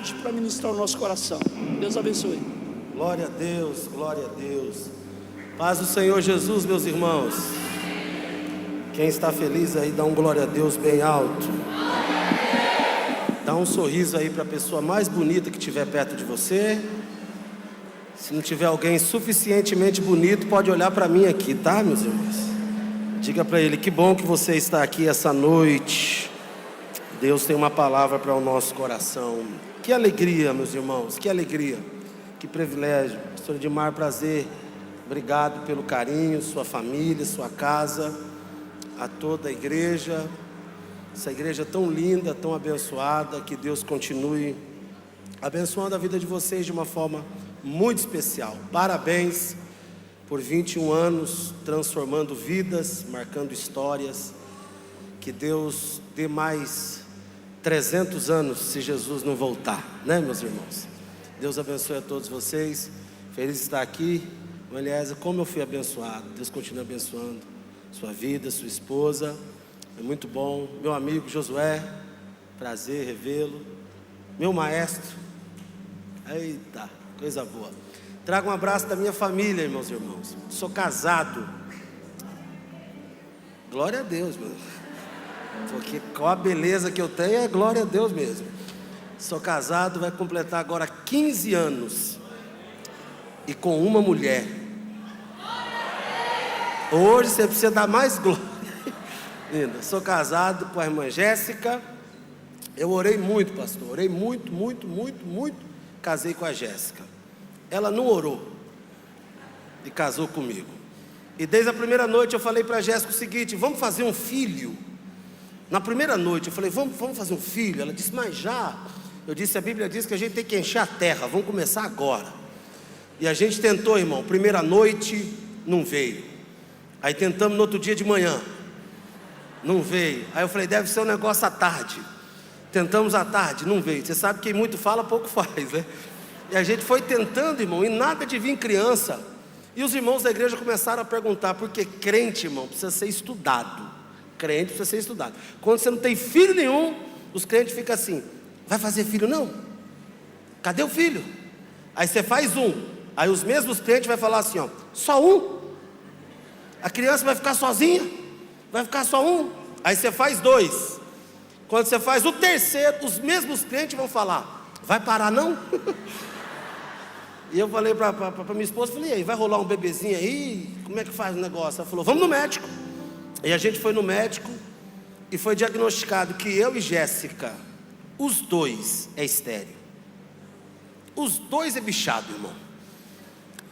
para ministrar o nosso coração. Deus abençoe. Glória a Deus, glória a Deus. Paz do Senhor Jesus, meus irmãos. Quem está feliz aí, dá um glória a Deus bem alto. Dá um sorriso aí para a pessoa mais bonita que estiver perto de você. Se não tiver alguém suficientemente bonito, pode olhar para mim aqui, tá, meus irmãos? Diga para ele, que bom que você está aqui essa noite. Deus tem uma palavra para o nosso coração. Que alegria, meus irmãos, que alegria, que privilégio. Pastor Edmar, prazer, obrigado pelo carinho, sua família, sua casa, a toda a igreja, essa igreja tão linda, tão abençoada, que Deus continue abençoando a vida de vocês de uma forma muito especial. Parabéns por 21 anos, transformando vidas, marcando histórias. Que Deus dê mais 300 anos se Jesus não voltar, né, meus irmãos? Deus abençoe a todos vocês. Feliz de estar aqui. Eliezer, como eu fui abençoado. Deus continue abençoando sua vida, sua esposa. É muito bom. Meu amigo Josué, prazer revê-lo. Meu maestro. Eita, coisa boa. Trago um abraço da minha família, irmãos e irmãos. Sou casado. Glória a Deus, meu. Porque com a beleza que eu tenho, é glória a Deus mesmo. Sou casado, vai completar agora 15 anos. E com uma mulher. Hoje você precisa dar mais glória. Linda. Sou casado com a irmã Jéssica. Eu orei muito, pastor. Orei muito. Casei com a Jéssica. Ela não orou. E casou comigo. E desde a primeira noite eu falei para a Jéssica o seguinte: vamos fazer um filho. Na primeira noite eu falei, vamos fazer um filho. Ela disse, mas já? Eu disse, a Bíblia diz que a gente tem que encher a terra, vamos começar agora. E a gente tentou, irmão, primeira noite, não veio. Aí tentamos no outro dia de manhã, não veio. Aí eu falei, deve ser um negócio à tarde. Tentamos à tarde, não veio. Você sabe que quem muito fala, pouco faz, né? E a gente foi tentando, irmão, e nada de vir criança. E os irmãos da igreja começaram a perguntar, porque crente, irmão, precisa ser estudado. Crente precisa ser estudado. Quando você não tem filho nenhum, os crentes ficam assim, vai fazer filho não? Cadê o filho? Aí você faz um. Aí os mesmos crentes vão falar assim, ó, só um? A criança vai ficar sozinha? Vai ficar só um? Aí você faz dois. Quando você faz o terceiro, os mesmos crentes vão falar, vai parar não? E eu falei para minha esposa, falei, e aí, vai rolar um bebezinho aí? Como é que faz o negócio? Ela falou, vamos no médico. E a gente foi no médico e foi diagnosticado que eu e Jéssica, os dois é estéril. Os dois é bichado, irmão.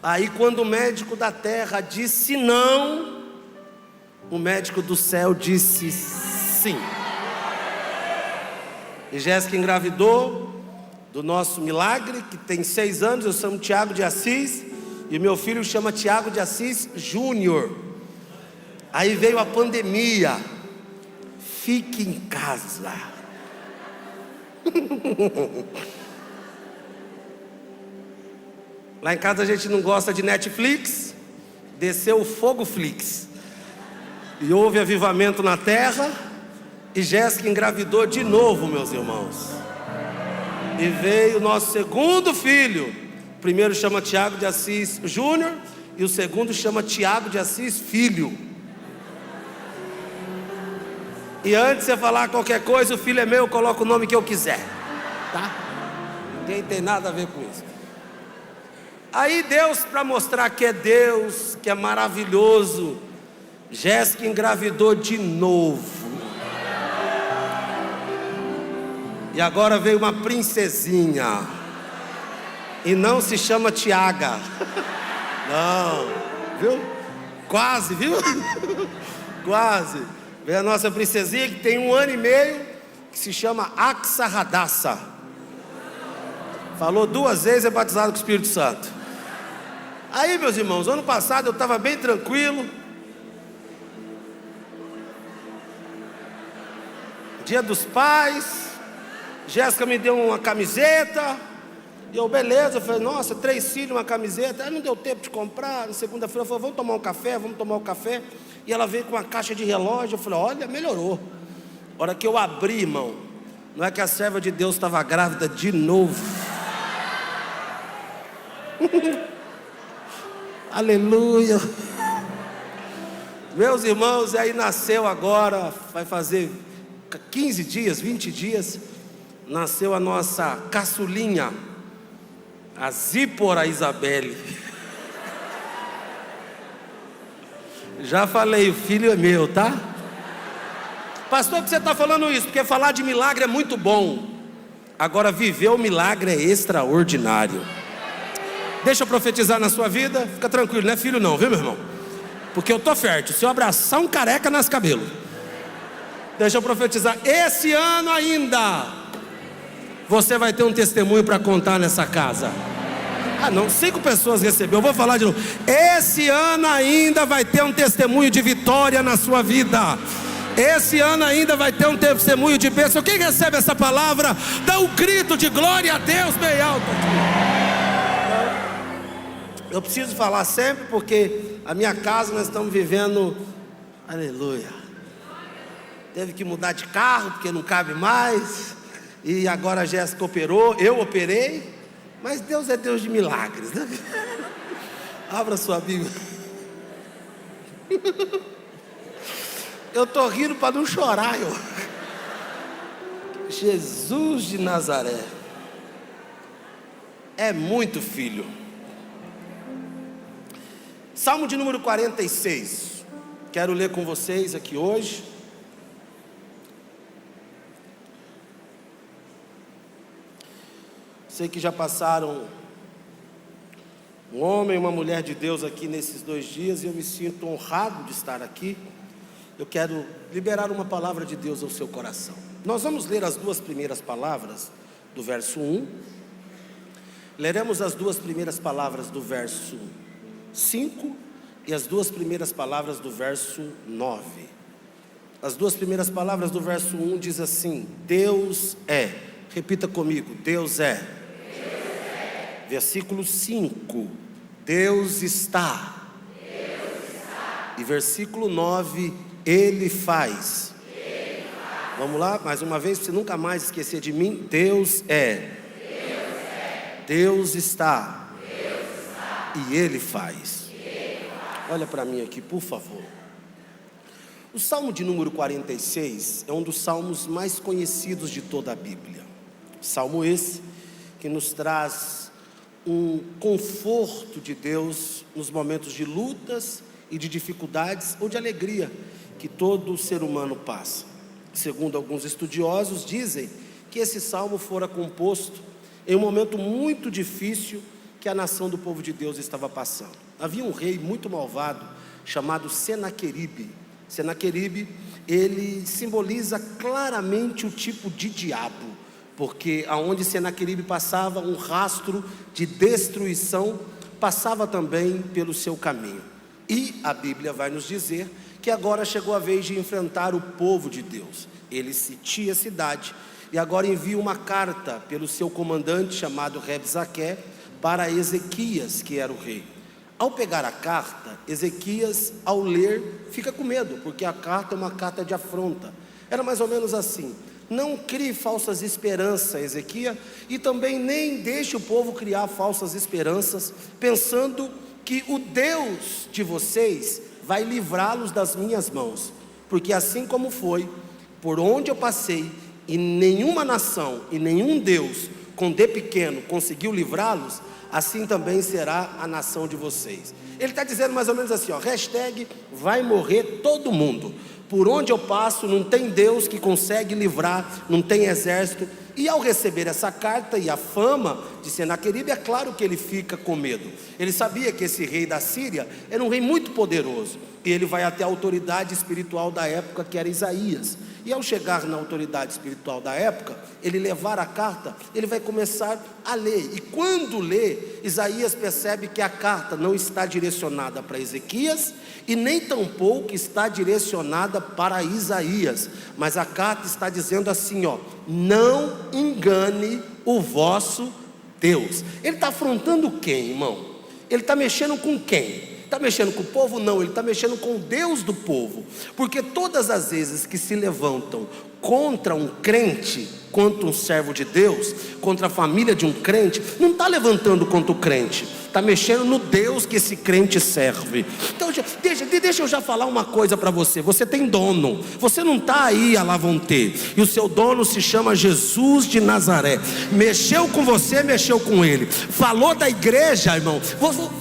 Aí quando o médico da terra disse não, o médico do céu disse sim. E Jéssica engravidou do nosso milagre, que tem 6 anos, eu chamo Tiago de Assis, e meu filho chama Tiago de Assis Júnior. Aí veio a pandemia. Fique em casa. Lá em casa a gente não gosta de Netflix. Desceu o Fogoflix. E houve avivamento na terra. E Jéssica engravidou de novo, meus irmãos. E veio o nosso segundo filho. O primeiro chama Tiago de Assis Júnior. E o segundo chama Tiago de Assis Filho. E antes de você falar qualquer coisa, o filho é meu, eu coloco o nome que eu quiser, tá? Ninguém tem nada a ver com isso. Aí Deus, para mostrar que é Deus, que é maravilhoso, Jéssica engravidou de novo. E agora veio uma princesinha. E não se chama Tiaga. Não, viu? Quase, viu? Quase. Veio a nossa princesinha que tem 1 ano e meio, que se chama Axa Radassa. Falou 2 vezes, é batizado com o Espírito Santo. Aí, meus irmãos, ano passado eu estava bem tranquilo. Dia dos Pais. Jéssica me deu uma camiseta. E eu, beleza, eu falei, nossa, 3 filhos, uma camiseta. Aí não deu tempo de comprar. Na segunda-feira eu falei, vamos tomar um café. E ela veio com uma caixa de relógio. Eu falei, olha, melhorou. A hora que eu abri, irmão, Não é que a serva de Deus estava grávida de novo. Aleluia. Meus irmãos, e aí nasceu agora, vai fazer 15 dias, 20 dias, nasceu a nossa caçulinha, a Zípora Isabelle. Já falei, o filho é meu, tá? Pastor, por que você está falando isso? Porque falar de milagre é muito bom. Agora, viver o milagre é extraordinário. Deixa eu profetizar na sua vida. Fica tranquilo, não é filho não, viu, meu irmão? Porque eu tô fértil. Se eu abraçar um careca, nasce cabelo. Deixa eu profetizar. Esse ano ainda você vai ter um testemunho para contar nessa casa. Ah não, 5 pessoas recebeu. Eu vou falar de novo. Esse ano ainda vai ter um testemunho de vitória na sua vida. Esse ano ainda vai ter um testemunho de bênção. Quem recebe essa palavra, dá um grito de glória a Deus bem alto. Eu preciso falar sempre, porque a minha casa nós estamos vivendo, aleluia. Teve que mudar de carro, porque não cabe mais. E agora a Jéssica operou, eu operei. Mas Deus é Deus de milagres, né? Abra sua Bíblia. Eu estou rindo para não chorar, Jesus de Nazaré. É muito filho. Salmo de número 46. Quero ler com vocês aqui hoje. Sei que já passaram um homem e uma mulher de Deus aqui nesses 2 dias, e eu me sinto honrado de estar aqui. Eu quero liberar uma palavra de Deus ao seu coração. Nós vamos ler as 2 primeiras palavras do verso 1. Leremos as 2 primeiras palavras do verso 5 e as 2 primeiras palavras do verso 9. As 2 primeiras palavras do verso 1 diz assim: Deus é. Repita comigo: Deus é. Deus é. Versículo 5: Deus está. Deus está. E versículo 9: Ele faz. Ele faz. Vamos lá, mais uma vez, para você nunca mais esquecer de mim. Deus é. Deus é. Deus está. Deus está. E Ele faz. Ele faz. Olha para mim aqui, por favor. O Salmo de número 46 é um dos salmos mais conhecidos de toda a Bíblia. Salmo esse que nos traz um conforto de Deus nos momentos de lutas e de dificuldades ou de alegria que todo ser humano passa. Segundo alguns estudiosos, dizem que esse salmo fora composto em um momento muito difícil que a nação do povo de Deus estava passando. Havia um rei muito malvado chamado Senaqueribe. Senaqueribe, ele simboliza claramente o tipo de diabo, porque aonde Senaqueribe passava, um rastro de destruição passava também pelo seu caminho. E a Bíblia vai nos dizer que agora chegou a vez de enfrentar o povo de Deus. Ele sitia a cidade e agora envia uma carta pelo seu comandante chamado Rabsaque para Ezequias, que era o rei. Ao pegar a carta, Ezequias, ao ler, fica com medo, porque a carta é uma carta de afronta. Era mais ou menos assim: não crie falsas esperanças, Ezequias, e também nem deixe o povo criar falsas esperanças, pensando que o Deus de vocês vai livrá-los das minhas mãos, porque assim como foi, por onde eu passei, e nenhuma nação e nenhum Deus com D pequeno conseguiu livrá-los, assim também será a nação de vocês. Ele está dizendo mais ou menos assim, hashtag vai morrer todo mundo. Por onde eu passo não tem Deus que consegue livrar, não tem exército. E ao receber essa carta e a fama de Senaqueribe, é claro que ele fica com medo. Ele sabia que esse rei da Síria era um rei muito poderoso. E ele vai até a autoridade espiritual da época, que era Isaías. E ao chegar na autoridade espiritual da época, ele levar a carta, ele vai começar a ler. E quando lê, Isaías percebe que a carta não está direcionada para Ezequias e nem tampouco está direcionada para Isaías, mas a carta está dizendo assim, não engane o vosso Deus. Ele está afrontando quem, irmão? Ele está mexendo com quem? Está mexendo com o povo? Não, ele está mexendo com o Deus do povo. Porque todas as vezes que se levantam contra um crente, contra um servo de Deus, contra a família de um crente, não está levantando contra o crente, está mexendo no Deus que esse crente serve. Então deixa eu já falar uma coisa para você. Você tem dono, você não está aí a lá vão ter, e o seu dono se chama Jesus de Nazaré. Mexeu com você, mexeu com ele. Falou da igreja, irmão.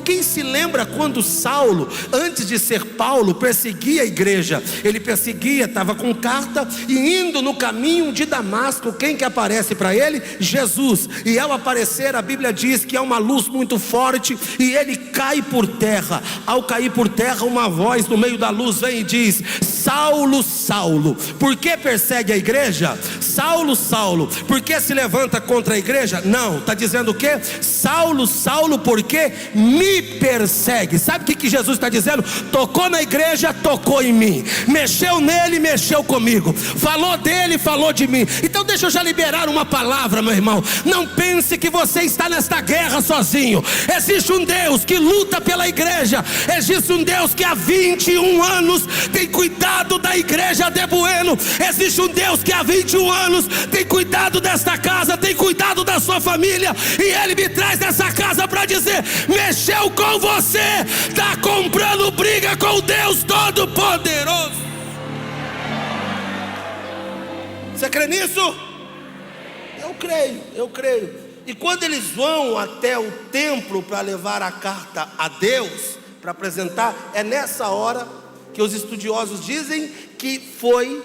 Quem se lembra quando Saulo, antes de ser Paulo, perseguia a igreja? Ele perseguia, estava com carta, e indo no caminho de Damasco, quem que aparece para ele? Jesus. E ao aparecer, a Bíblia diz que é uma luz muito forte, e ele cai por terra. Ao cair por terra, uma voz no meio da luz vem e diz: Saulo, Saulo, por que persegue a igreja? Saulo, Saulo, por que se levanta contra a igreja? Não, está dizendo o quê? Saulo, Saulo, por que me persegue? Sabe o que Jesus está dizendo? Tocou na igreja, tocou em mim. Mexeu nele, mexeu comigo. Falou dele, falou de mim. Então deixa eu já liberar uma palavra, meu irmão. Não pense que você está nesta guerra sozinho. Existe um Deus que luta pela igreja. Existe um Deus que há 21 anos tem cuidado da igreja de Bueno. Existe um Deus que há 21 anos tem cuidado desta casa, tem cuidado da sua família, e Ele me traz dessa casa para dizer: mexeu com você, está comprando briga com o Deus Todo-Poderoso. Você crê nisso? Eu creio. E quando eles vão até o templo para levar a carta a Deus, para apresentar, é nessa hora que os estudiosos dizem que foi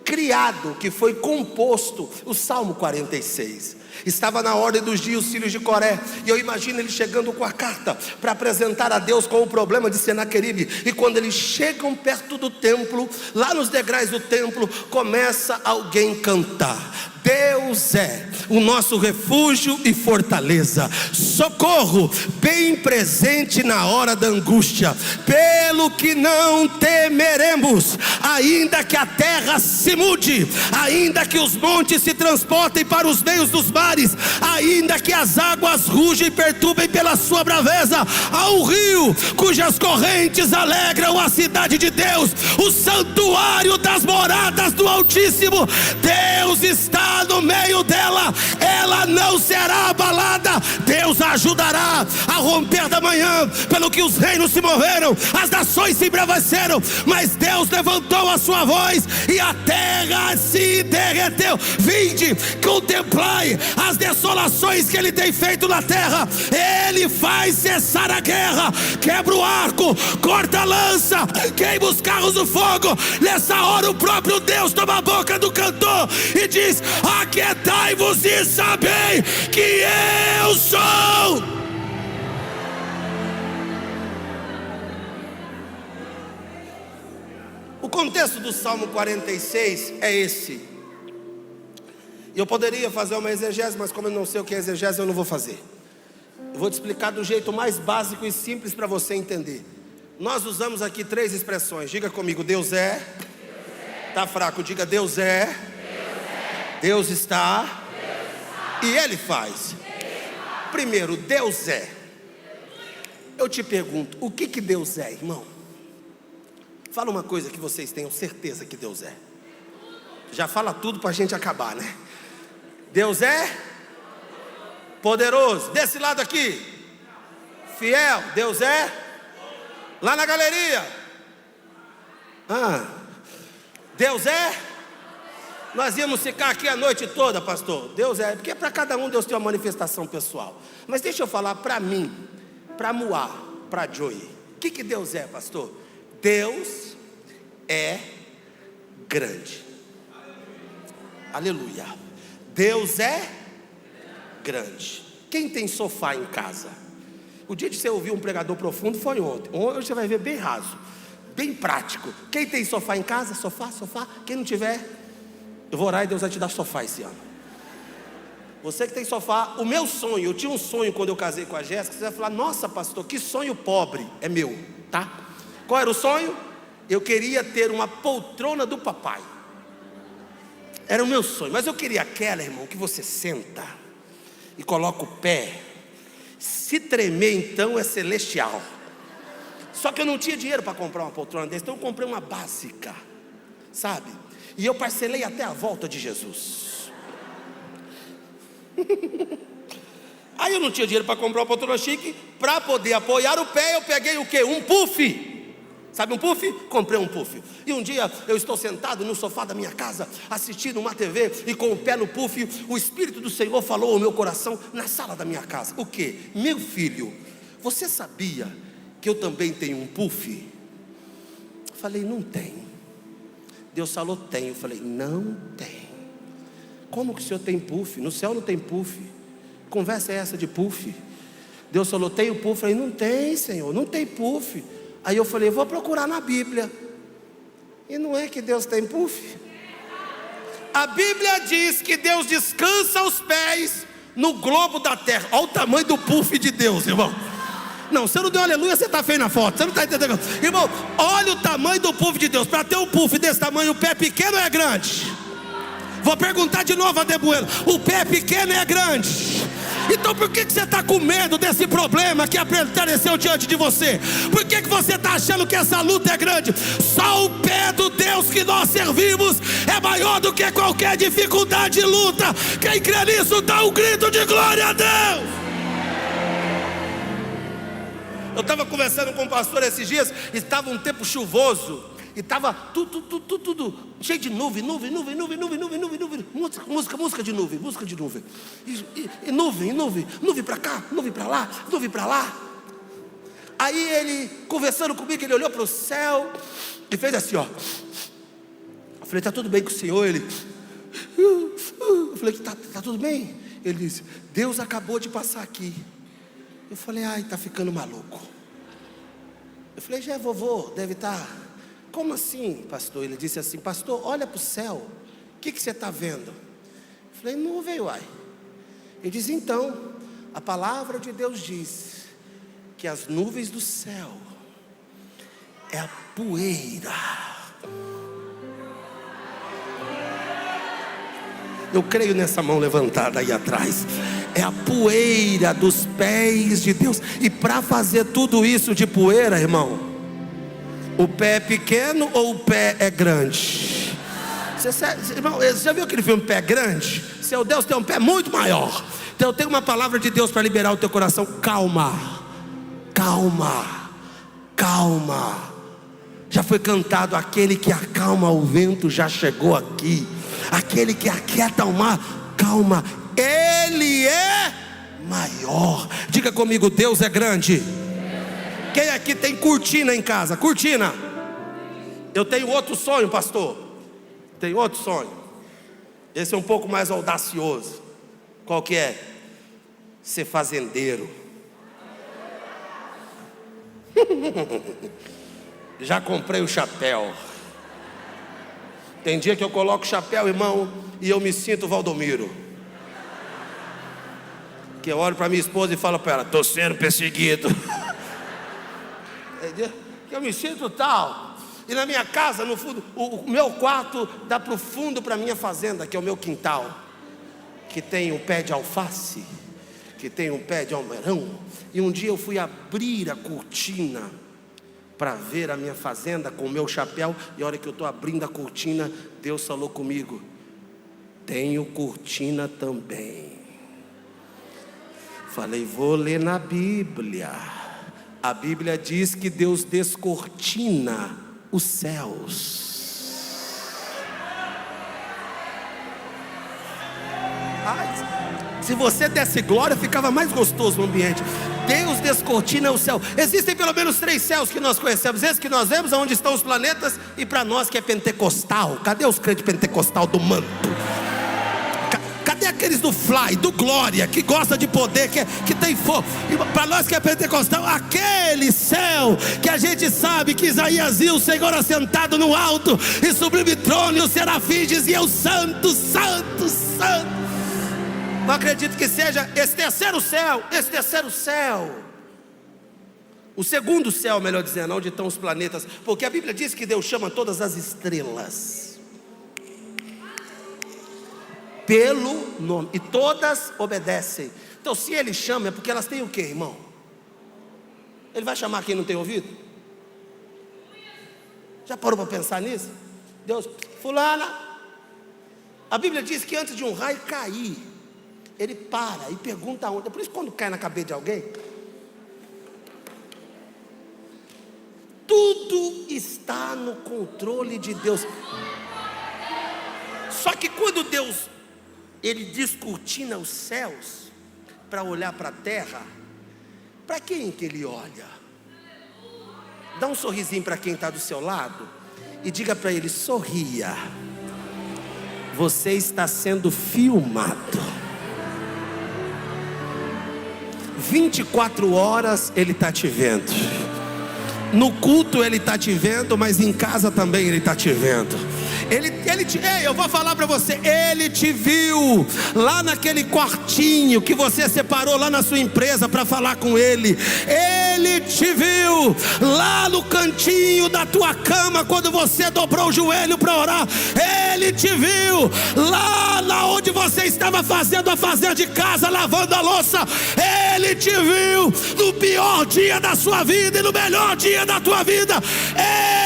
criado, que foi composto o Salmo 46. Estava na ordem dos dias os filhos de Coré, e eu imagino eles chegando com a carta para apresentar a Deus com o problema de Senaqueribe. E quando eles chegam perto do templo, lá nos degraus do templo, começa alguém cantar: Deus é o nosso refúgio e fortaleza, socorro bem presente na hora da angústia. Pelo que não temeremos, ainda que a terra se mude, ainda que os montes se transportem para os meios dos mares, ainda que as águas rugem e perturbem pela sua braveza. Ao rio cujas correntes alegram a cidade de Deus, o santuário das moradas do Altíssimo. Deus está no meio dela, ela não será abalada. Deus a ajudará a romper da manhã. Pelo que os reinos se moveram, as nações se embraveceram, mas Deus levantou a sua voz e a terra se derreteu. Vinde, contemplai as desolações que Ele tem feito na terra. Ele faz cessar a guerra, quebra o arco, corta a lança, queima os carros do fogo. Nessa hora o próprio Deus toma a boca do cantor e diz: aquietai-vos e sabei que eu sou. O contexto do Salmo 46 é esse. Eu poderia fazer uma exegese, mas como eu não sei o que é exegese, eu não vou fazer. Eu vou te explicar do jeito mais básico e simples para você entender. Nós usamos aqui 3 expressões. Diga comigo: Deus é. Está fraco, diga: Deus é. Deus está. E Ele faz. Primeiro, Deus é. Eu te pergunto, o que Deus é, irmão? Fala uma coisa que vocês tenham certeza que Deus é. Já fala tudo para a gente acabar, né? Deus é poderoso. Desse lado aqui, fiel. Deus é. Lá na galeria, Deus é. Nós íamos ficar aqui a noite toda, pastor. Deus é, porque para cada um Deus tem uma manifestação pessoal. Mas deixa eu falar para mim, para Moá, para Joey. O que Deus é, pastor? Deus é grande. Aleluia. Deus é grande. Quem tem sofá em casa? O dia de você ouvir um pregador profundo foi ontem. Hoje você vai ver bem raso, bem prático. Quem tem sofá em casa? Sofá. Quem não tiver, eu vou orar e Deus vai te dar sofá esse ano. Você que tem sofá, o meu sonho, eu tinha um sonho quando eu casei com a Jéssica. Você vai falar: nossa, pastor, que sonho pobre. É meu, tá? Qual era o sonho? Eu queria ter uma poltrona do papai. Era o meu sonho. Mas eu queria aquela, irmão, que você senta e coloca o pé. Se tremer, então é celestial. Só que eu não tinha dinheiro para comprar uma poltrona dessa, então eu comprei uma básica, sabe? E eu parcelei até a volta de Jesus. Aí eu não tinha dinheiro para comprar uma poltrona chique. Para poder apoiar o pé, eu peguei o quê? Um puff. Sabe um puff? Comprei um puff. E um dia eu estou sentado no sofá da minha casa, assistindo uma TV, e com o pé no puff, o Espírito do Senhor falou ao meu coração na sala da minha casa. O quê? Meu filho, você sabia que eu também tenho um puff? Eu falei, não tenho. Deus falou, tenho. Eu falei, não tem. Como que o senhor tem puff? No céu não tem puff. Conversa é essa de puff? Deus falou, tem o puff? Eu falei, não tem, Senhor, não tem puff. Aí eu falei, vou procurar na Bíblia. E não é que Deus tem puff? A Bíblia diz que Deus descansa os pés no globo da terra. Olha o tamanho do puff de Deus, irmão. Não, você não deu aleluia, você está feio na foto. Você não está entendendo. Irmão, olha o tamanho do puff de Deus. Para ter um puff desse tamanho, o pé é pequeno ou é grande? Vou perguntar de novo a Debuelo. O pé é pequeno ou é grande? Então por que você está com medo desse problema que apareceu diante de você? Por que você está achando que essa luta é grande? Só o pé do Deus que nós servimos é maior do que qualquer dificuldade e luta. Quem crê nisso dá um grito de glória a Deus. Eu estava conversando com o pastor esses dias, estava um tempo chuvoso, e estava tudo cheio de nuvem, música de nuvem, e nuvem para cá, nuvem para lá. Aí ele, conversando comigo, ele olhou para o céu e fez assim, ó. Eu falei, está tudo bem com o senhor? Ele, eu falei, tá tudo bem? Ele disse, Deus acabou de passar aqui. Eu falei, ai, tá ficando maluco. Eu falei, já é vovô, deve estar. Como assim, pastor? Ele disse assim, pastor, olha para o céu, o que você está vendo? Eu falei, nuvem, uai. Ele diz, então, a palavra de Deus diz que as nuvens do céu é a poeira. Eu creio nessa mão levantada aí atrás. É a poeira dos pés de Deus. E para fazer tudo isso de poeira, irmão, o pé é pequeno ou o pé é grande? Irmão, você já viu aquele filme Pé Grande? Seu Deus tem um pé muito maior. Então eu tenho uma palavra de Deus para liberar o teu coração. Calma. Já foi cantado, aquele que acalma o vento já chegou aqui. Aquele que aquieta o mar, calma, Ele é maior. Diga comigo, Deus é grande. Quem aqui tem cortina em casa? Cortina. Eu tenho outro sonho, pastor. Tenho outro sonho. Esse é um pouco mais audacioso. Qual que é? Ser fazendeiro. Já comprei o chapéu. Tem dia que eu coloco o chapéu, irmão, e eu me sinto Valdomiro. Que eu olho para minha esposa e falo para ela, estou sendo perseguido. Que eu me sinto tal. E na minha casa, no fundo, o meu quarto dá para o fundo para a minha fazenda, que é o meu quintal, que tem um pé de alface, que tem um pé de almeirão. E um dia eu fui abrir a cortina para ver a minha fazenda com o meu chapéu. E a hora que eu estou abrindo a cortina, Deus falou comigo, tenho cortina também. Falei, vou ler na Bíblia. A Bíblia diz que Deus descortina os céus. Se você desse glória, ficava mais gostoso o ambiente. Deus descortina o céu. Existem pelo menos 3 céus que nós conhecemos. Esse que nós vemos, onde estão os planetas. E para nós que é pentecostal, cadê os crentes pentecostal do manto? Cadê aqueles do fly, do glória, que gosta de poder, que tem fogo? Para nós que é pentecostal, aquele céu que a gente sabe que Isaías viu o Senhor assentado no alto e sublime trono, e os serafins diziam, santo, santo, santo. Eu acredito que seja esse terceiro céu. O segundo céu, melhor dizendo, onde estão os planetas. Porque a Bíblia diz que Deus chama todas as estrelas pelo nome, e todas obedecem. Então se Ele chama, é porque elas têm o quê, irmão? Ele vai chamar quem não tem ouvido? Já parou para pensar nisso? Deus, fulana, a Bíblia diz que antes de um raio cair, Ele para e pergunta onde. É por isso que quando cai na cabeça de alguém, tudo está no controle de Deus. Só que quando Deus, Ele descortina os céus para olhar para a terra, para quem que Ele olha? Dá um sorrisinho para quem está do seu lado e diga para ele: sorria, você está sendo filmado. 24 horas Ele está te vendo. No culto Ele está te vendo, mas em casa também Ele está te vendo. Ei, eu vou falar para você, Ele te viu lá naquele quartinho que você separou lá na sua empresa para falar com Ele. Ele te viu lá no cantinho da tua cama quando você dobrou o joelho para orar. Ele te viu lá onde você estava fazendo a fazer de casa, lavando a louça. Ele te viu no pior dia da sua vida e no melhor dia da tua vida.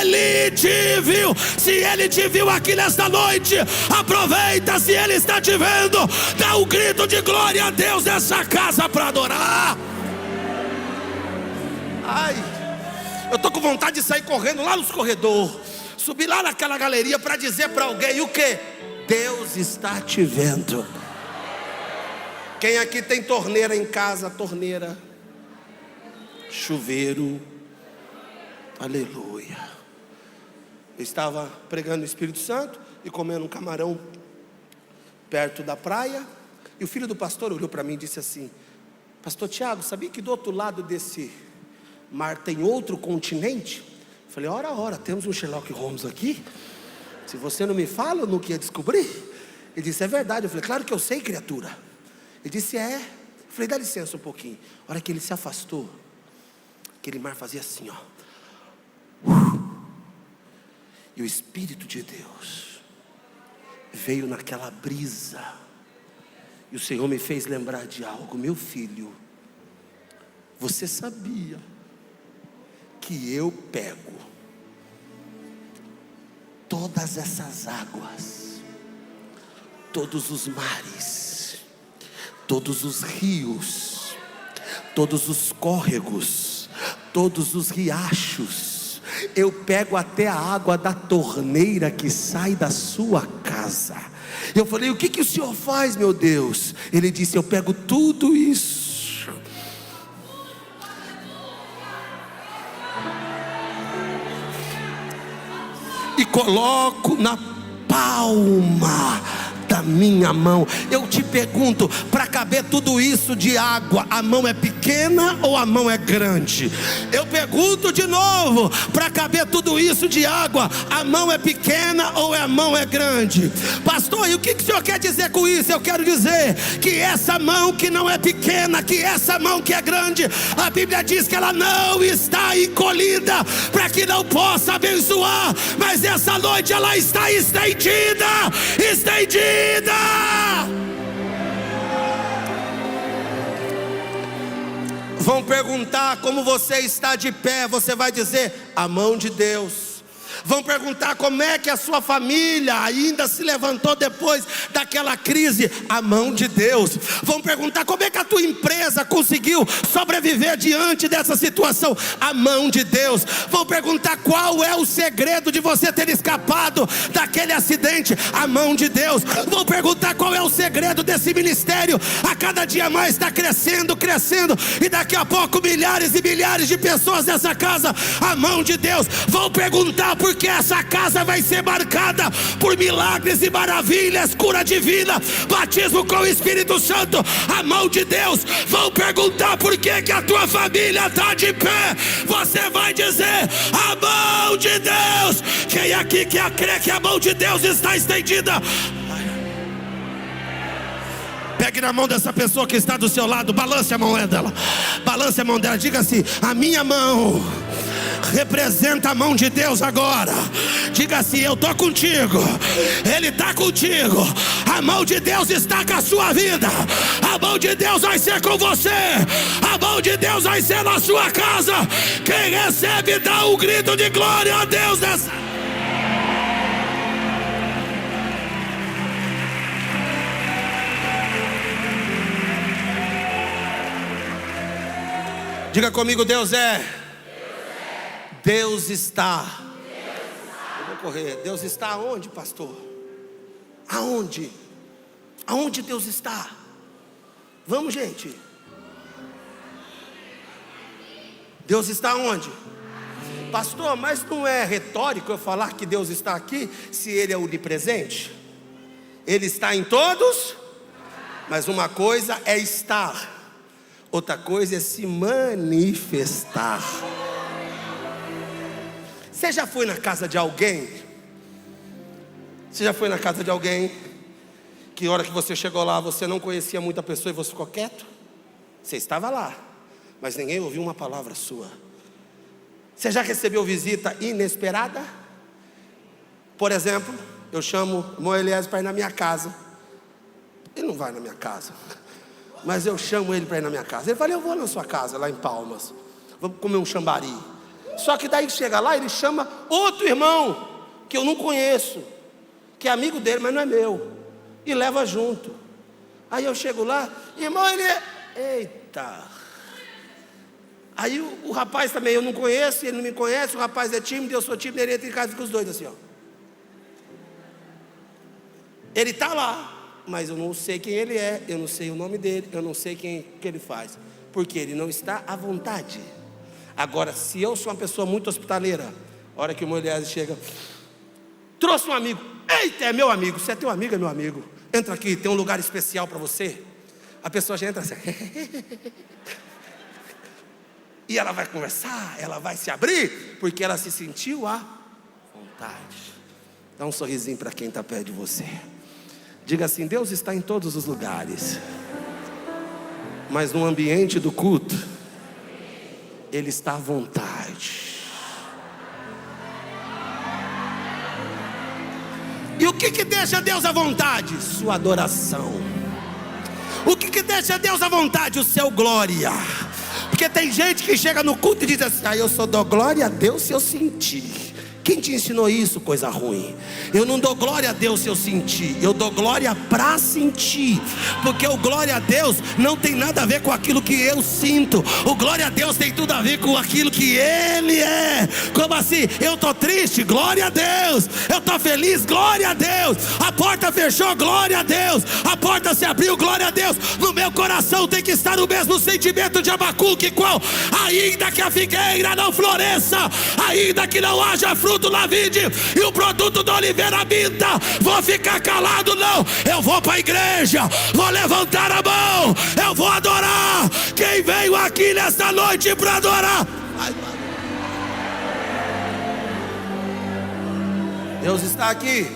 Ele te viu. Se Ele te viu aqui nesta noite, aproveita. Se Ele está te vendo, dá um grito de glória a Deus nessa casa para adorar. Ai, eu tô com vontade de sair correndo lá nos corredores, subir lá naquela galeria para dizer para alguém o que? Deus está te vendo. Quem aqui tem torneira em casa? Torneira, chuveiro, aleluia. Eu estava pregando o Espírito Santo e comendo um camarão perto da praia, e o filho do pastor olhou para mim e disse assim: pastor Tiago, sabia que do outro lado desse mar tem outro continente? Eu falei: ora, temos um Sherlock Holmes aqui. Se você não me fala, eu não queria descobrir. Ele disse: é verdade. Eu falei: claro que eu sei, criatura. Ele disse: é. Eu falei: dá licença um pouquinho. A hora que ele se afastou, aquele mar fazia assim, ó. E o Espírito de Deus veio naquela brisa, e o Senhor me fez lembrar de algo. Meu filho, você sabia que eu pego todas essas águas, todos os mares, todos os rios, todos os córregos, todos os riachos, eu pego até a água da torneira que sai da sua casa. Eu falei: o que o Senhor faz, meu Deus? Ele disse: eu pego tudo isso e coloco na palma da minha mão. Eu te pergunto, para caber tudo isso de água, a mão é pequena ou a mão é grande? Eu pergunto de novo, para caber tudo isso de água, a mão é pequena ou a mão é grande? Pastor, e o que o senhor quer dizer com isso? Eu quero dizer que essa mão que não é pequena, que essa mão que é grande, a Bíblia diz que ela não está encolhida para que não possa abençoar, mas essa noite ela está estendida. Vão perguntar como você está de pé, você vai dizer: a mão de Deus. Vão perguntar como é que a sua família ainda se levantou depois daquela crise, a mão de Deus. Vão perguntar como é que a tua empresa conseguiu sobreviver diante dessa situação, a mão de Deus. Vão perguntar qual é o segredo de você ter escapado daquele acidente, a mão de Deus. Vão perguntar qual é o segredo desse ministério, a cada dia mais está crescendo, e daqui a pouco milhares e milhares de pessoas nessa casa, a mão de Deus. Vão perguntar porque essa casa vai ser marcada por milagres e maravilhas, cura divina, batismo com o Espírito Santo, a mão de Deus. Vão perguntar por que a tua família está de pé, você vai dizer: a mão de Deus. Quem aqui quer crer que a mão de Deus está estendida? Pegue na mão dessa pessoa que está do seu lado, balance a mão dela, diga assim: a minha mão representa a mão de Deus agora. Diga assim: eu estou contigo, Ele está contigo, a mão de Deus está com a sua vida, a mão de Deus vai ser com você, a mão de Deus vai ser na sua casa. Quem recebe dá um grito de glória a Deus nessa. Diga comigo, Deus é. Deus está. Eu vou correr. Deus está aonde, pastor? Aonde? Aonde Deus está? Vamos, gente. Deus está onde? Pastor, mas não é retórico eu falar que Deus está aqui, se Ele é onipresente? Ele está em todos, mas uma coisa é estar, outra coisa é se manifestar. Você já foi na casa de alguém? Você já foi na casa de alguém que a hora que você chegou lá, você não conhecia muita pessoa e você ficou quieto? Você estava lá, mas ninguém ouviu uma palavra sua. Você já recebeu visita inesperada? Por exemplo, eu chamo o irmão Elias para ir na minha casa. Ele não vai na minha casa, mas eu chamo ele para ir na minha casa. Ele fala, eu vou na sua casa, lá em Palmas, vamos comer um chambari. Só que daí chega lá, ele chama outro irmão, que eu não conheço, que é amigo dele, mas não é meu, e leva junto. Aí eu chego lá, irmão, ele é... Eita... Aí o rapaz também eu não conheço, ele não me conhece, o rapaz é tímido, eu sou tímido, ele entra em casa e fica os dois assim, ó. Ele está lá, mas eu não sei quem ele é, eu não sei o nome dele, eu não sei o que ele faz, porque ele não está à vontade. Agora, se eu sou uma pessoa muito hospitaleira, a hora que o mulher chega, trouxe um amigo, eita, é meu amigo, você é teu amigo, é meu amigo, entra aqui, tem um lugar especial para você. A pessoa já entra assim, e ela vai conversar, ela vai se abrir, porque ela se sentiu à vontade. Dá um sorrisinho para quem está perto de você. Diga assim, Deus está em todos os lugares, mas no ambiente do culto, Ele está à vontade. E o que deixa Deus à vontade? Sua adoração. O que deixa Deus à vontade? O seu glória. Porque tem gente que chega no culto e diz assim, eu só dou glória a Deus se eu sentir. Quem te ensinou isso, coisa ruim? Eu não dou glória a Deus se eu sentir, eu dou glória para sentir. Porque o glória a Deus não tem nada a ver com aquilo que eu sinto. O glória a Deus tem tudo a ver com aquilo que Ele é. Como assim? Eu estou triste, glória a Deus. Eu estou feliz, glória a Deus. A porta fechou, glória a Deus. A porta se abriu, glória a Deus. No meu coração tem que estar o mesmo sentimento de Abacuque, qual? Ainda que a figueira não floresça, ainda que não haja fruto na vide e o produto da oliveira minta, vou ficar calado não, eu vou para a igreja, vou levantar a mão, eu vou adorar. Quem veio aqui nesta noite para adorar? Deus está aqui,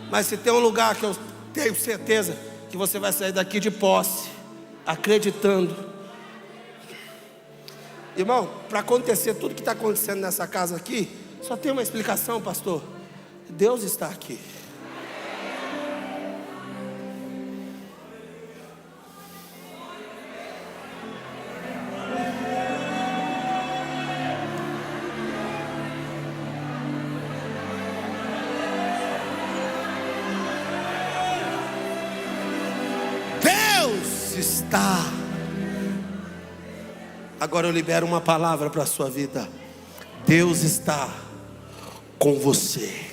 mas se tem um lugar que eu tenho certeza que você vai sair daqui de posse, acreditando. Irmão, para acontecer tudo que está acontecendo nessa casa aqui, só tem uma explicação, pastor. Deus está aqui. Deus está. Agora eu libero uma palavra para a sua vida. Deus está com você.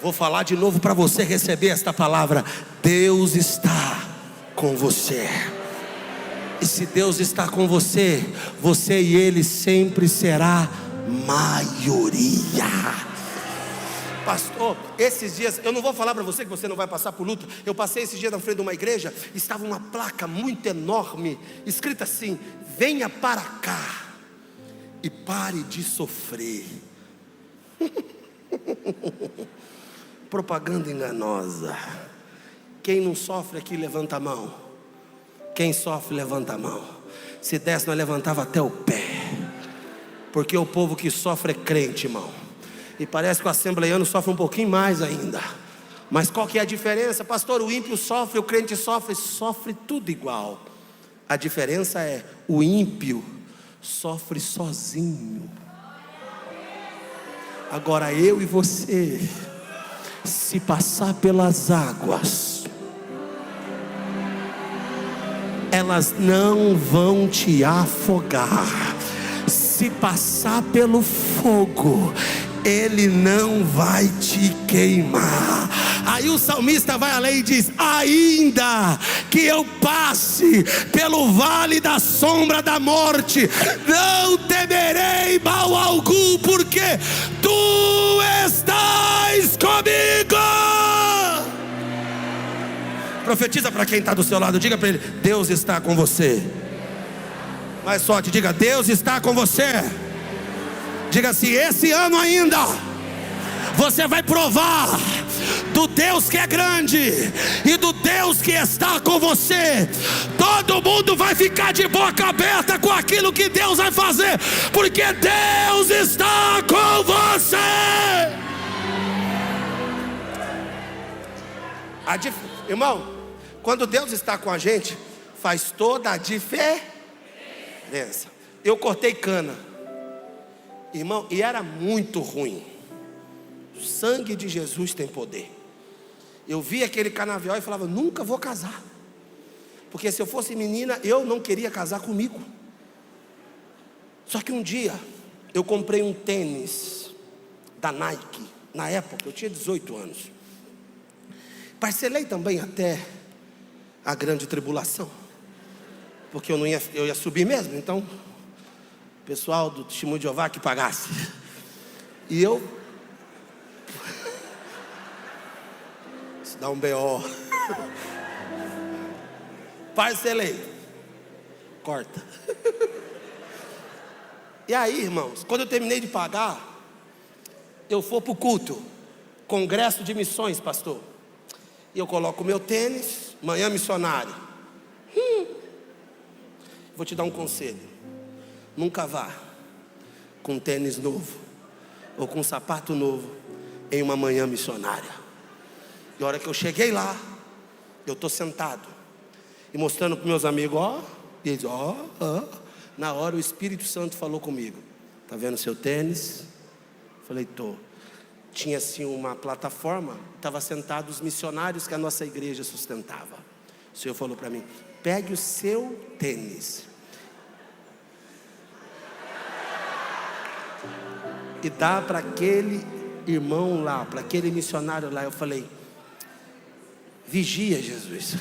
Vou falar de novo para você receber esta palavra. Deus está com você. E se Deus está com você, você e Ele sempre será maioria. Pastor, esses dias, eu não vou falar para você que você não vai passar por luta. Eu passei esses dias na frente de uma igreja, estava uma placa muito enorme, escrita assim: venha para cá e pare de sofrer. Propaganda enganosa. Quem não sofre aqui, levanta a mão. Quem sofre, levanta a mão. Se desse, nós levantava até o pé. Porque o povo que sofre é crente, irmão. E parece que o assembleiano sofre um pouquinho mais ainda. Mas qual que é a diferença? Pastor, o ímpio sofre, o crente sofre. Sofre tudo igual. A diferença é, o ímpio sofre sozinho. Agora eu e você, se passar pelas águas, elas não vão te afogar. Se passar pelo fogo, ele não vai te queimar. Aí o salmista vai além e diz: ainda que eu passe pelo vale da sombra da morte, não temerei mal algum, porque tu estás comigo. Profetiza para quem está do seu lado, diga para ele: Deus está com você. Mais forte, diga: Deus está com você. Diga assim: esse ano ainda você vai provar do Deus que é grande e do Deus que está com você. Todo mundo vai ficar de boca aberta com aquilo que Deus vai fazer, porque Deus está com você. Irmão, quando Deus está com a gente, faz toda a diferença. Eu cortei cana, irmão, e era muito ruim. O sangue de Jesus tem poder. Eu vi aquele canavial e falava: nunca vou casar, porque se eu fosse menina, eu não queria casar comigo. Só que um dia eu comprei um tênis da Nike. Na época eu tinha 18 anos. Parcelei também até a grande tribulação, porque eu ia subir mesmo. Então o pessoal do Testemunho de Jeová que pagasse. E eu, isso dá um B.O. Parcelei. Corta. E aí, irmãos, quando eu terminei de pagar, eu for para o culto, congresso de missões, pastor, e eu coloco o meu tênis, manhã missionária. Vou te dar um conselho: nunca vá com tênis novo ou com sapato novo em uma manhã missionária. E a hora que eu cheguei lá, eu estou sentado e mostrando para meus amigos, ó, e eles, ó. Na hora o Espírito Santo falou comigo: tá vendo seu tênis? Falei: tô. Tinha assim uma plataforma, estava sentado os missionários que a nossa igreja sustentava. O Senhor falou para mim: pegue o seu tênis e dá para aquele irmão lá, para aquele missionário lá. Eu falei: vigia, Jesus.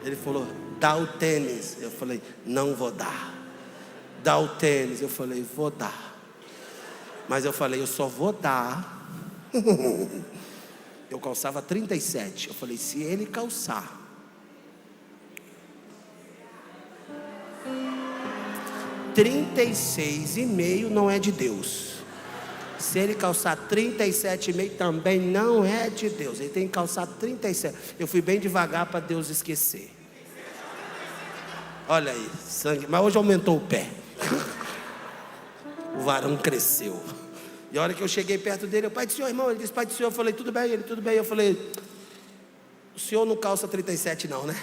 Ele falou: dá o tênis. Eu falei: não vou dar. Dá o tênis. Eu falei: vou dar. Mas eu falei: eu só vou dar. Eu calçava 37. Eu falei: se ele calçar 36,5 não é de Deus. Se ele calçar 37,5 também não é de Deus. Ele tem que calçar 37. Eu fui bem devagar para Deus esquecer. Olha aí, sangue. Mas hoje aumentou o pé. O varão cresceu. E a hora que eu cheguei perto dele: pai do senhor, irmão. Ele disse: pai do senhor. Eu falei: tudo bem? Ele: tudo bem. Eu falei: o senhor não calça 37 não, né?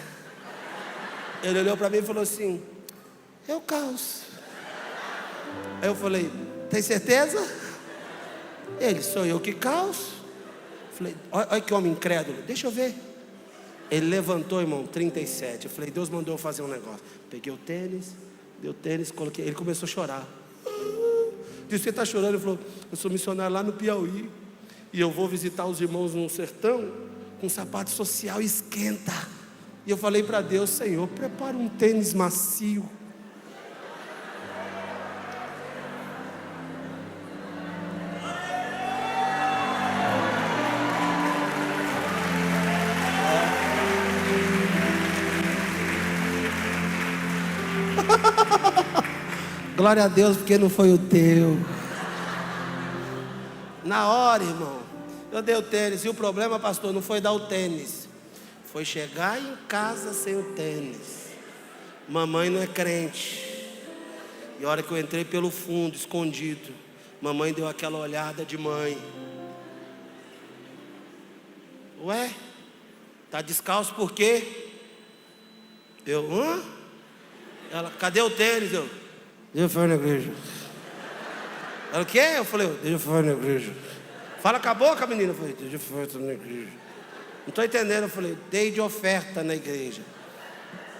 Ele olhou para mim e falou assim: eu calço. Aí eu falei: tem certeza? Ele: sou eu que calço. Eu falei: olha que homem incrédulo, deixa eu ver. Ele levantou, irmão, 37. Eu falei: Deus mandou eu fazer um negócio. Peguei o tênis, dei o tênis, coloquei. Ele começou a chorar. Disse: você está chorando? Ele falou: eu sou missionário lá no Piauí, e eu vou visitar os irmãos no sertão com sapato social, esquenta. E eu falei para Deus: Senhor, prepara um tênis macio. Glória a Deus, porque não foi o teu. Na hora, irmão, eu dei o tênis. E o problema, pastor, não foi dar o tênis, foi chegar em casa sem o tênis. Mamãe não é crente. E a hora que eu entrei pelo fundo, escondido, mamãe deu aquela olhada de mãe. Ué, tá descalço por quê? Eu, Ela: cadê o tênis? Eu: deixa eu falar na igreja. Ela: o quê? Eu falei: deixa eu falar na igreja. Fala com a boca, menina. Eu falei: deixa eu falar na igreja. Não estou entendendo. Eu falei, dei de oferta na igreja.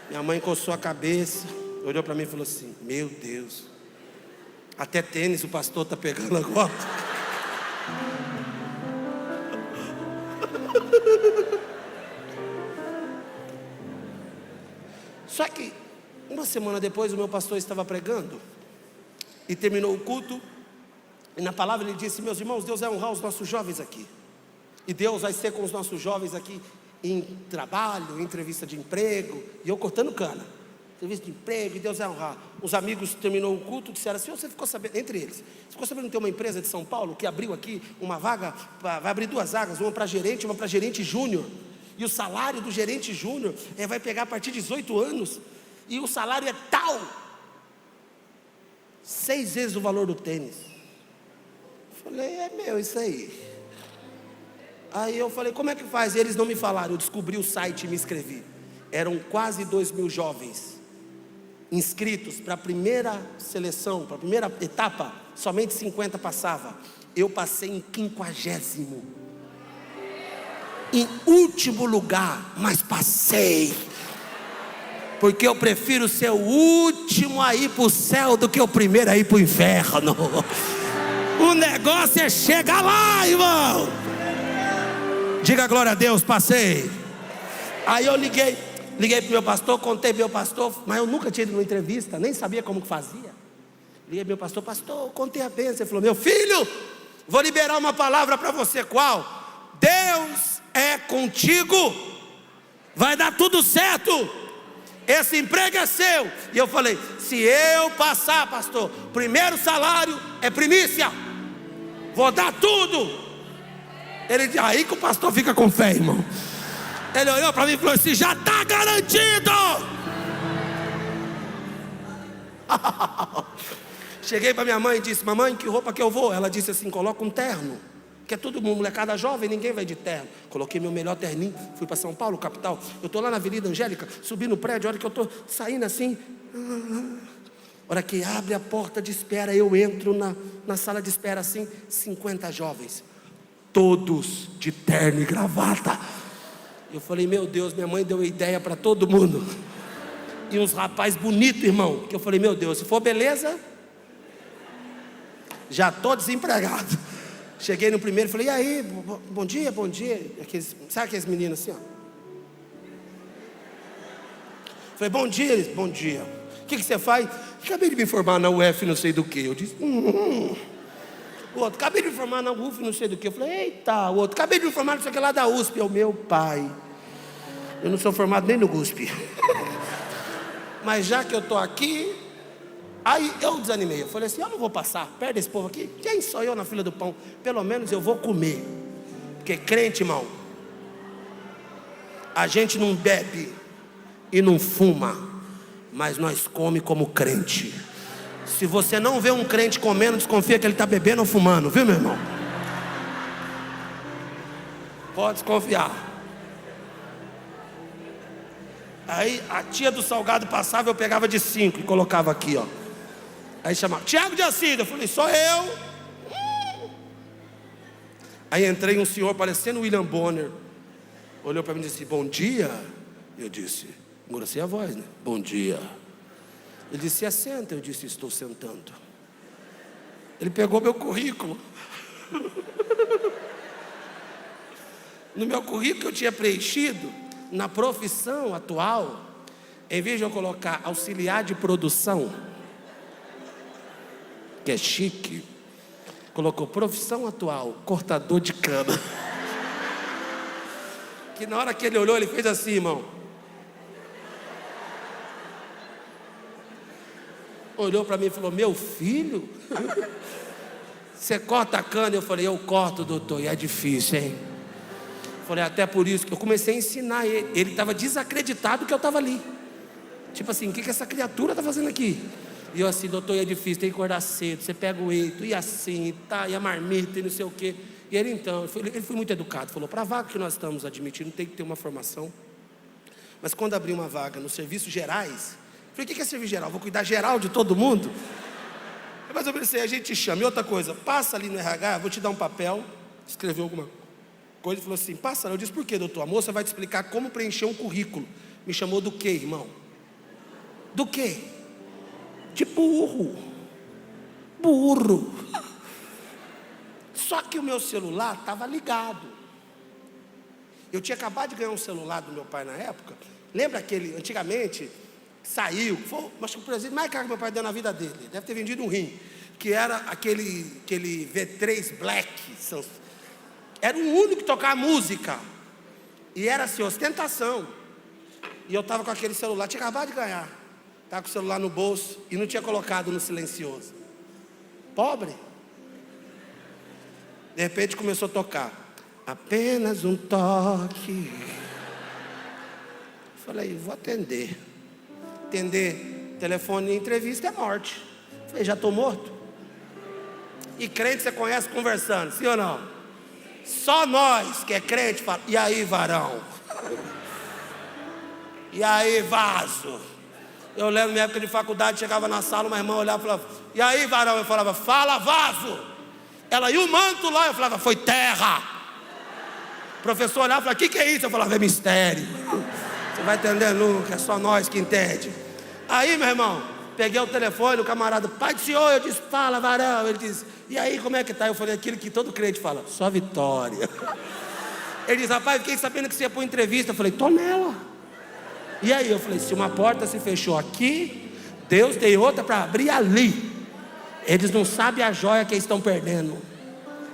Minha mãe coçou a cabeça, olhou para mim e falou assim, meu Deus, até tênis o pastor está pegando agora. Só que uma semana depois o meu pastor estava pregando e terminou o culto, e na palavra ele disse, meus irmãos, Deus vai honrar os nossos jovens aqui, e Deus vai ser com os nossos jovens aqui em trabalho, em entrevista de emprego, e eu cortando cana, entrevista de emprego, e Deus vai honrar. Os amigos terminou o culto, disseram assim, você ficou sabendo, entre eles, você ficou sabendo que tem uma empresa de São Paulo que abriu aqui uma vaga, vai abrir 2 vagas, uma para gerente, uma para gerente júnior, e o salário do gerente júnior vai pegar a partir de 18 anos, e o salário é tal, 6 vezes o valor do tênis. Falei, é meu isso aí. Aí eu falei, como é que faz? E eles não me falaram, eu descobri o site e me inscrevi. Eram quase 2.000 jovens inscritos para a primeira seleção, para a primeira etapa, somente 50 passava. Eu passei em 50º, em último lugar, mas passei, porque eu prefiro ser o último a ir para o céu do que o primeiro a ir para o inferno. O negócio é chegar lá, irmão. Diga glória a Deus, passei. Aí eu liguei para o meu pastor, contei para o meu pastor, mas eu nunca tinha ido numa entrevista, nem sabia como que fazia. Liguei para o meu pastor, contei a bênção. Ele falou, meu filho, vou liberar uma palavra para você, qual? Deus é contigo, vai dar tudo certo, esse emprego é seu. E eu falei, se eu passar, pastor, primeiro salário é primícia, vou dar tudo. Ele, aí que o pastor fica com fé, irmão. Ele olhou para mim e falou assim, já está garantido. Cheguei para minha mãe e disse, mamãe, que roupa que eu vou? Ela disse assim, coloca um terno, que é todo mundo, molecada jovem, ninguém vai de terno. Coloquei meu melhor terninho, fui para São Paulo, capital. Eu estou lá na Avenida Angélica, subi no prédio, a hora que eu estou saindo assim, a hora que abre a porta de espera, eu entro na sala de espera assim, 50 jovens, todos de terno e gravata. Eu falei, meu Deus, minha mãe deu ideia para todo mundo. E uns rapazes bonitos, irmão, que eu falei, meu Deus, se for beleza, já estou desempregado. Cheguei no primeiro e falei, e aí, bom dia, bom dia. Sabe aqueles meninos assim, ó? Falei, bom dia, eles, bom dia. O que você faz? Acabei de me formar na UF, não sei do que. Eu disse, O outro, acabei de me formar na UF, não sei do que. Eu falei, eita. O outro, acabei de me formar não sei o que lá da USP. É o meu pai. Eu não sou formado nem no USP. Mas já que eu estou aqui, aí eu desanimei. Eu falei assim, eu não vou passar perto desse povo aqui. Quem sou eu na fila do pão? Pelo menos eu vou comer. Porque crente, irmão, a gente não bebe e não fuma, mas nós come como crente. Se você não vê um crente comendo, desconfia que ele está bebendo ou fumando, viu, meu irmão? Pode desconfiar. Aí a tia do salgado passava, eu pegava de 5 e colocava aqui, ó. Aí chamava, Tiago de Assis. Eu falei, sou eu. Aí entrei um senhor parecendo William Bonner, olhou para mim e disse, bom dia. Eu disse, engrossei a voz, né? Bom dia. Ele disse, assenta. Eu disse, estou sentando. Ele pegou meu currículo. No meu currículo eu tinha preenchido, na profissão atual, em vez de eu colocar auxiliar de produção, que é chique, colocou profissão atual, cortador de cana. Que na hora que ele olhou, ele fez assim, irmão. Olhou para mim e falou, meu filho, você corta a cana? Eu falei, eu corto, doutor, e é difícil, hein? Falei, até por isso que eu comecei a ensinar ele. Ele estava desacreditado que eu estava ali. Tipo assim, o que essa criatura está fazendo aqui? E eu assim, doutor, é difícil, tem que acordar cedo, você pega o eito, e assim, tá, e a marmita, e não sei o quê. E ele então, ele foi muito educado, falou, para a vaga que nós estamos admitindo, tem que ter uma formação. Mas quando abrir uma vaga nos serviços gerais, eu falei, o que é serviço geral? Vou cuidar geral de todo mundo? Mas eu pensei, a gente chama. E outra coisa, passa ali no RH, vou te dar um papel, escrever alguma coisa. Ele falou assim: passa. Eu disse: por quê, doutor? A moça vai te explicar como preencher um currículo. Me chamou do quê, irmão? Do quê? De burro. Burro. Só que o meu celular estava ligado. Eu tinha acabado de ganhar um celular do meu pai na época. Lembra aquele, antigamente, saiu, foi, acho que o presente mais caro que meu pai deu na vida dele, deve ter vendido um rim, que era aquele V3 Black. Era o único que tocava música. E era assim, ostentação. E eu estava com aquele celular, tinha acabado de ganhar. Estava com o celular no bolso e não tinha colocado no silencioso. Pobre. De repente começou a tocar. Apenas um toque. Falei, vou atender. Atender telefone e entrevista é morte. Falei, já estou morto? E crente você conhece conversando, sim ou não? Só nós que é crente fala, e aí, varão? E aí, vaso? Eu lembro na minha época de faculdade, chegava na sala, uma irmã olhava e falava, e aí, varão? Eu falava, fala, vaso. Ela, e o manto lá? Eu falava, foi terra. O professor olhava e falava, o que é isso? Eu falava, é mistério. Você vai entender nunca, é só nós que entende. Aí, meu irmão, peguei o telefone, o camarada, pai do senhor, eu disse, fala, varão. Ele disse, e aí, como é que tá? Eu falei, aquilo que todo crente fala, só vitória. Ele disse, rapaz, fiquei sabendo que você ia para uma entrevista. Eu falei, tô nela. E aí, eu falei, se uma porta se fechou aqui, Deus tem outra para abrir ali. Eles não sabem a joia que eles estão perdendo.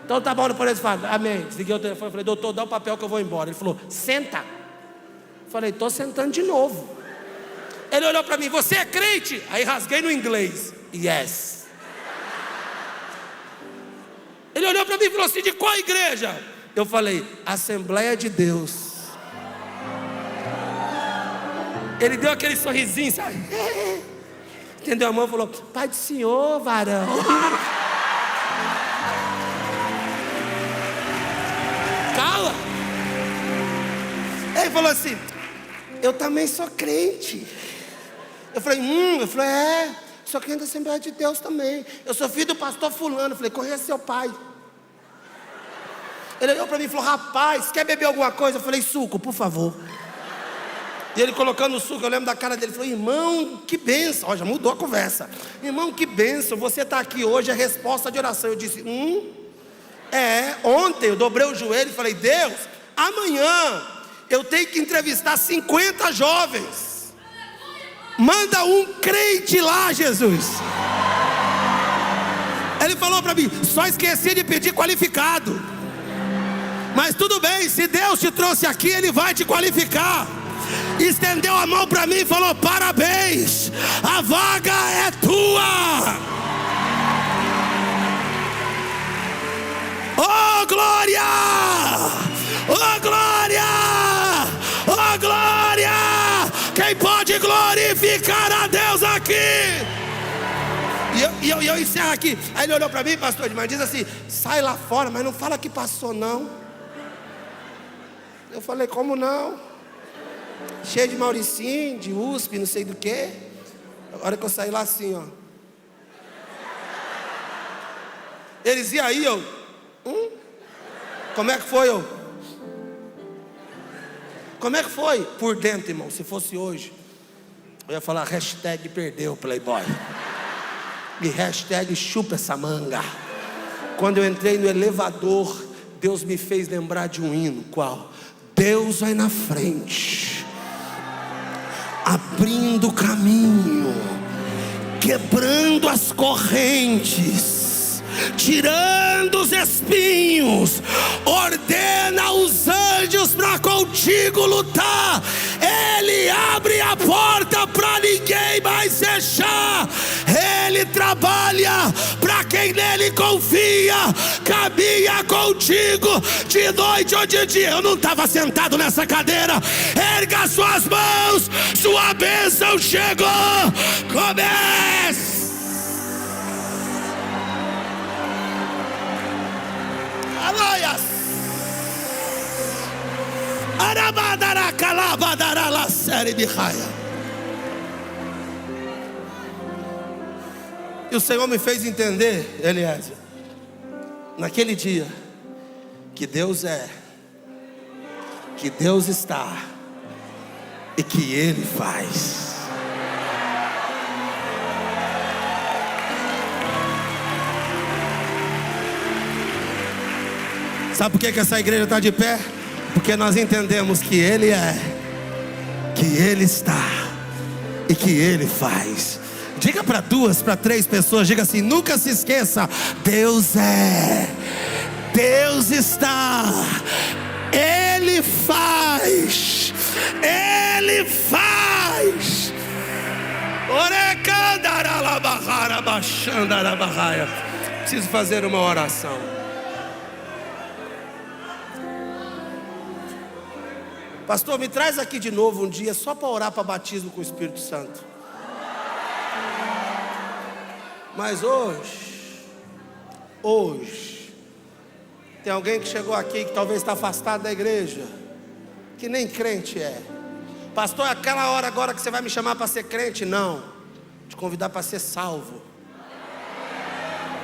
Então tá bom, depois eles falam, amém. Desliguei o telefone, falei, doutor, dá o papel que eu vou embora. Ele falou, senta. Eu falei, tô sentando de novo. Ele olhou para mim, você é crente? Aí rasguei no inglês, yes. Ele olhou para mim e falou assim, de qual igreja? Eu falei, Assembleia de Deus. Ele deu aquele sorrisinho, sabe? Entendeu? A mão falou, pai do senhor, varão. Cala. Ele falou assim, eu também sou crente. Eu falei, eu falei, sou crente da Assembleia de Deus também. Eu sou filho do pastor fulano. Eu falei, conheço seu pai. Ele olhou para mim e falou, rapaz, quer beber alguma coisa? Eu falei, suco, por favor. E ele colocando o suco, eu lembro da cara dele, ele falou, irmão, que bênção. Ó, já mudou a conversa. Irmão, que bênção, você está aqui hoje, é resposta de oração. Eu disse, ontem eu dobrei o joelho e falei, Deus, amanhã eu tenho que entrevistar 50 jovens. Manda um crente lá, Jesus. Ele falou para mim, só esqueci de pedir qualificado. Mas tudo bem, se Deus te trouxe aqui, Ele vai te qualificar. Estendeu a mão para mim e falou, parabéns, a vaga é tua. Oh glória, oh glória, oh glória. Quem pode glorificar a Deus aqui? E eu encerro aqui. Aí ele olhou para mim, pastor, mas diz assim, sai lá fora, mas não fala que passou não. Eu falei, como não? Cheio de Mauricinho, de USP, não sei do que. A hora que eu saí lá assim, ó. Eles iam aí, eu. Como é que foi, eu? Como é que foi? Por dentro, irmão, se fosse hoje, eu ia falar hashtag perdeu, playboy. E hashtag chupa essa manga. Quando eu entrei no elevador, Deus me fez lembrar de um hino. Qual? Deus vai na frente, abrindo o caminho, quebrando as correntes, tirando os espinhos, ordena os anjos para contigo lutar. Ele abre a porta para ninguém mais fechar. Ele trabalha para quem nele confia, caminha contigo de noite ou de dia. Eu não estava sentado nessa cadeira. Erga suas mãos, sua bênção chegou. Comece. Aloias. Arabadara calabadara la série bihaia. E o Senhor me fez entender, Eliezer, naquele dia, que Deus é que Deus está e que Ele faz. Sabe por que essa igreja está de pé? Porque nós entendemos que Ele é, que Ele está e que Ele faz. Diga para 2, para 3 pessoas, diga assim: nunca se esqueça, Deus é, Deus está, Ele faz, Ele faz. Preciso fazer uma oração. Pastor, me traz aqui de novo um dia só para orar para batismo com o Espírito Santo. Mas hoje, tem alguém que chegou aqui que talvez está afastado da igreja, que nem crente é. Pastor, é aquela hora agora que você vai me chamar para ser crente? Não, te convidar para ser salvo,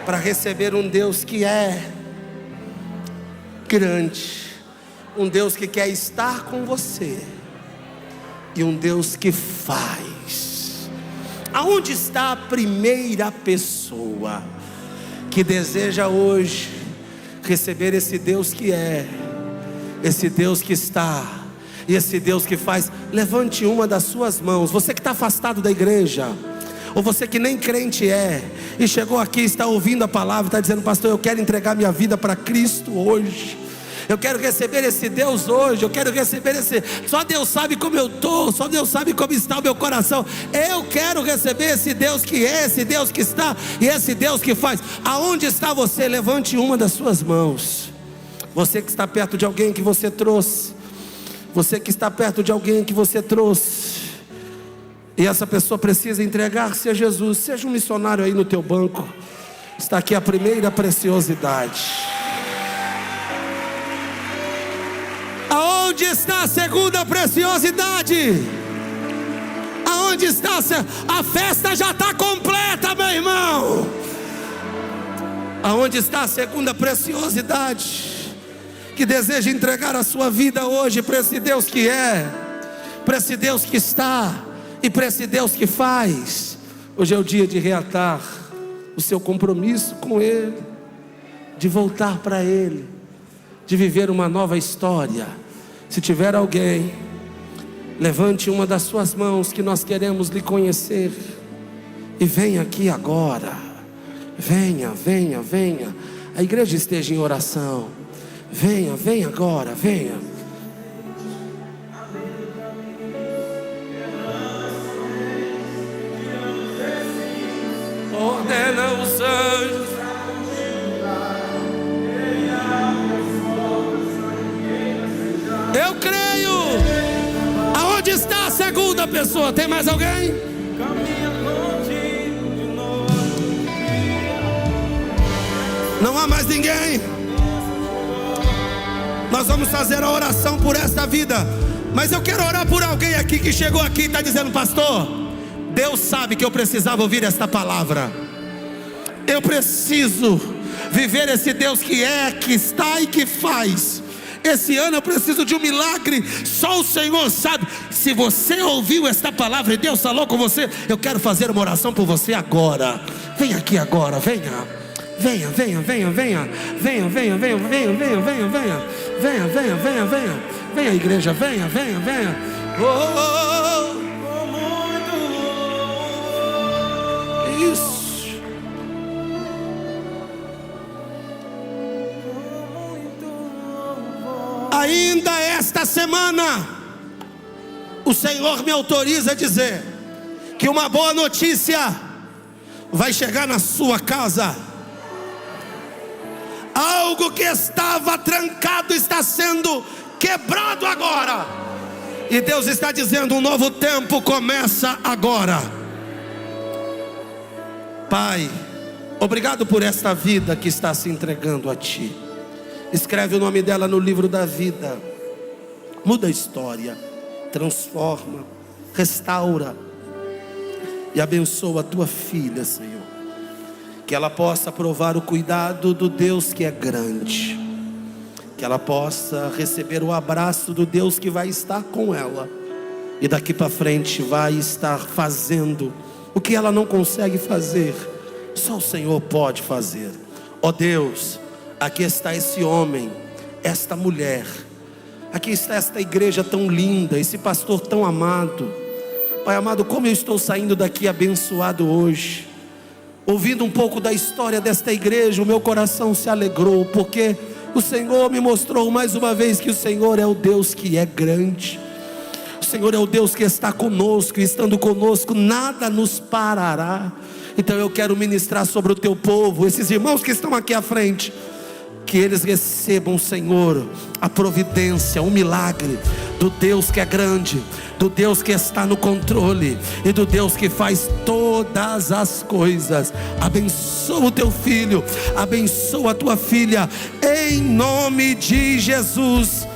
para receber um Deus que é grande, um Deus que quer estar com você e um Deus que faz. Aonde está a primeira pessoa que deseja hoje receber esse Deus que é, esse Deus que está e esse Deus que faz? Levante uma das suas mãos. Você que está afastado da igreja, ou você que nem crente é e chegou aqui, está ouvindo a palavra, está dizendo: pastor, eu quero entregar minha vida para Cristo hoje. Eu quero receber esse Deus hoje. Eu quero receber esse... Só Deus sabe como eu estou. Só Deus sabe como está o meu coração. Eu quero receber esse Deus que é, esse Deus que está e esse Deus que faz. Aonde está você? Levante uma das suas mãos. Você que está perto de alguém que você trouxe. Você que está perto de alguém que você trouxe. E essa pessoa precisa entregar-se a Jesus. Seja um missionário aí no teu banco. Está aqui a primeira preciosidade. Aonde está a segunda preciosidade? Aonde está a festa? Já está completa, meu irmão. Aonde está a segunda preciosidade? Que deseja entregar a sua vida hoje para esse Deus que é, para esse Deus que está e para esse Deus que faz. Hoje é o dia de reatar o seu compromisso com Ele, de voltar para Ele, de viver uma nova história. Se tiver alguém, levante uma das suas mãos, que nós queremos lhe conhecer. E venha aqui agora. Venha, venha, venha. A igreja esteja em oração. Venha, venha agora, venha. Ordena os anjos. Eu creio. Aonde está a segunda pessoa? Tem mais alguém? Não há mais ninguém. Nós vamos fazer a oração por esta vida. Mas eu quero orar por alguém aqui que chegou aqui e está dizendo: pastor, Deus sabe que eu precisava ouvir esta palavra. Eu preciso viver esse Deus que é, que está e que faz. Esse ano eu preciso de um milagre. Só o Senhor sabe. Se você ouviu esta palavra e Deus falou com você, eu quero fazer uma oração por você agora. Venha aqui agora, venha. Venha, venha, venha, venha. Venha, venha, venha, venha, venha, venha, venha. Venha, venha, venha, venha. Venha, igreja, venha, venha, venha. Oh, isso. Ainda esta semana, o Senhor me autoriza a dizer que uma boa notícia vai chegar na sua casa. Algo que estava trancado está sendo quebrado agora. E Deus está dizendo: um novo tempo começa agora. Pai, obrigado por esta vida que está se entregando a Ti. Escreve o nome dela no livro da vida. Muda a história, transforma, restaura e abençoa a tua filha, Senhor. Que ela possa provar o cuidado do Deus que é grande, que ela possa receber o abraço do Deus que vai estar com ela, e daqui para frente vai estar fazendo o que ela não consegue fazer, só o Senhor pode fazer. Ó Deus, aqui está esse homem, esta mulher, aqui está esta igreja tão linda, esse pastor tão amado. Pai amado, como eu estou saindo daqui abençoado hoje, ouvindo um pouco da história desta igreja, o meu coração se alegrou, porque o Senhor me mostrou mais uma vez que o Senhor é o Deus que é grande. O Senhor é o Deus que está conosco, e estando conosco nada nos parará. Então eu quero ministrar sobre o teu povo, esses irmãos que estão aqui à frente, que eles recebam, Senhor, a providência, o milagre do Deus que é grande, do Deus que está no controle e do Deus que faz todas as coisas. Abençoa o teu filho, abençoa a tua filha, em nome de Jesus.